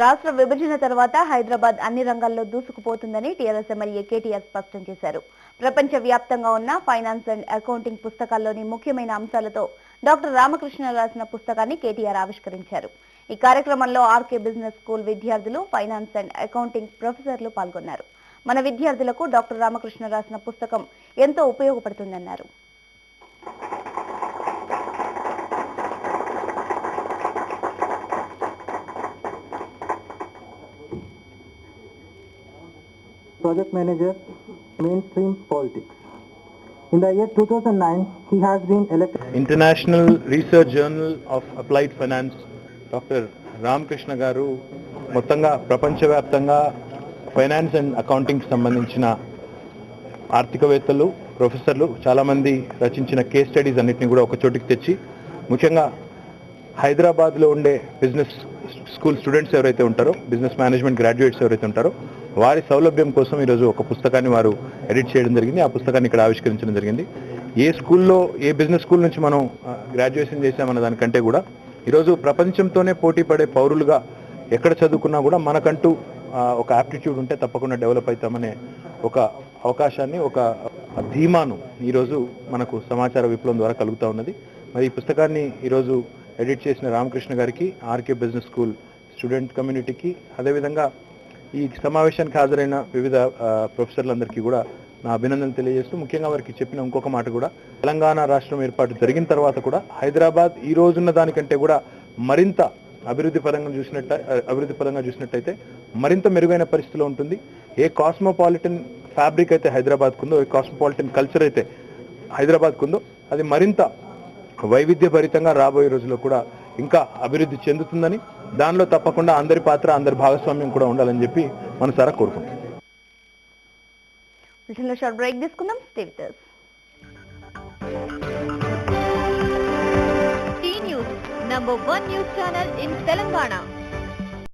రాష్ట్ర విభజన తర్వాత హైదరాబాద్ అన్ని రంగాల్లో దూసుకుపోతుందని టీఆర్ఎస్ ఎమ్మెల్యే కేటీఆర్ స్పష్టం చేశారు. ప్రపంచ వ్యాప్తంగా ఉన్న ఫైనాన్స్ అండ్ అకౌంటింగ్ పుస్తకాల్లోని ముఖ్యమైన అంశాలతో డాక్టర్ రామకృష్ణ రాసిన పుస్తకాన్ని కేటీఆర్ ఆవిష్కరించారు. ఈ కార్యక్రమంలో ఆర్కే బిజినెస్ స్కూల్ విద్యార్థులు, ఫైనాన్స్ అండ్ అకౌంటింగ్ ప్రొఫెసర్లు పాల్గొన్నారు. మన విద్యార్థులకు డాక్టర్ రామకృష్ణ రాసిన పుస్తకం ఎంతో ఉపయోగపడుతుందన్నారు. Project Manager, Mainstream Politics. In the year 2009, he has been elected International Research Journal of Applied Finance. Doctor Ramakrishna గారు మొత్తంగా ప్రపంచవ్యాప్తంగా ఫైనాన్స్ అండ్ అకౌంటింగ్ సంబంధించిన ఆర్థికవేత్తలు, ప్రొఫెసర్లు చాలామంది రచించిన కేస్ స్టడీస్ అన్నింటినీ కూడా ఒక చోటికి తెచ్చి, ముఖ్యంగా హైదరాబాద్లో ఉండే బిజినెస్ స్కూల్ స్టూడెంట్స్ ఎవరైతే ఉంటారో, బిజినెస్ మేనేజ్మెంట్ గ్రాడ్యుయేట్స్ ఎవరైతే ఉంటారో వారి సౌలభ్యం కోసం ఈరోజు ఒక పుస్తకాన్ని వారు ఎడిట్ చేయడం జరిగింది. ఆ పుస్తకాన్ని ఇక్కడ ఆవిష్కరించడం జరిగింది. ఏ స్కూల్లో, ఏ బిజినెస్ స్కూల్ నుంచి మనం గ్రాడ్యుయేషన్ చేశామన్న దానికంటే కూడా ఈరోజు ప్రపంచంతోనే పోటీ పడే పౌరులుగా ఎక్కడ చదువుకున్నా కూడా మనకంటూ ఒక యాప్టిట్యూడ్ ఉంటే తప్పకుండా డెవలప్ అవుతామనే ఒక అవకాశాన్ని, ఒక ధీమాను ఈరోజు మనకు సమాచార విప్లవం ద్వారా కలుగుతూ ఉన్నది. మరి ఈ పుస్తకాన్ని ఈరోజు ఎడిట్ చేసిన రామకృష్ణ గారికి, ఆర్కే బిజినెస్ స్కూల్ స్టూడెంట్ కమ్యూనిటీకి, అదేవిధంగా ఈ సమావేశానికి హాజరైన వివిధ ప్రొఫెసర్లందరికీ కూడా నా అభినందనలు తెలియజేస్తూ, ముఖ్యంగా వారికి చెప్పిన ఇంకొక మాట కూడా, తెలంగాణ రాష్ట్రం ఏర్పాటు జరిగిన తర్వాత కూడా హైదరాబాద్ ఈ రోజున్న దానికంటే కూడా మరింత అభివృద్ధి పరంగా చూసినట్టయితే మరింత మెరుగైన పరిస్థితిలో ఉంటుంది. ఏ కాస్మోపాలిటన్ ఫ్యాబ్రిక్ అయితే హైదరాబాద్కు ఉందో, ఏ కాస్మోపాలిటన్ కల్చర్ అయితే హైదరాబాద్కు ఉందో, అది మరింత వైవిధ్యభరితంగా రాబోయే రోజుల్లో కూడా ఇంకా అభివృద్ధి చెందుతుందని, దానిలో తప్పకుండా అందరి పాత్ర, అందరి భాగస్వామ్యం కూడా ఉండాలని చెప్పి మనసారా కోరుకుంటున్నాం. T news #1 news channel in Telangana.